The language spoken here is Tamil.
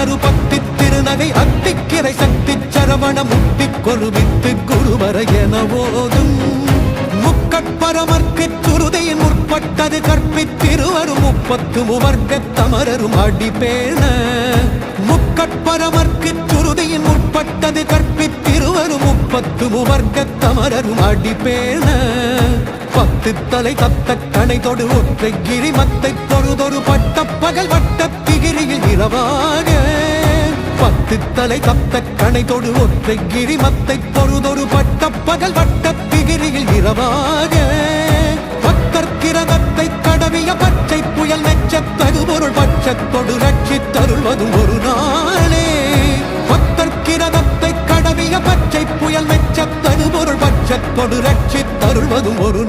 தரு பக்தி திருநகை அத்திக்கிரை சக்தி சரவண முக்தி கொழுவித்து குருவர என ஓதும் முக்கட்பரமர்க்கு சுருதையின் முற்பட்டது கற்பித்திருவரும் 30 முவர்க்க தமரரும் அடிபேண முக்கட்பரமர்க்கு சுருதையின் முற்பட்டது கற்பித்திருவரும் 30 முவர்க்க தமரரும் அடிபேண 10 தலை தத்த கணை தொடு ஒற்றை கிரிமத்தை பொழுதொரு பட்ட பகல் வட்ட திகிரியில் இரவாக 10 தலை தத்த கணை தொடு ஒற்றை கிரிமத்தை பொழுதொரு பட்ட பகல் வட்ட திகிரியில் இரவாக பத்தற்கிரகத்தை கடவிய பச்சை புயல் மெச்சத்தகு பொருள் பட்சத்தொடு ரட்சித்தருள்வதும் ஒரு நாளே பத்தற்கிரகத்தை கடவிய பச்சை புயல் மெச்சத்தகு பொருள் பட்சத்தொடு ரட்சித்தருள்வதும் ஒரு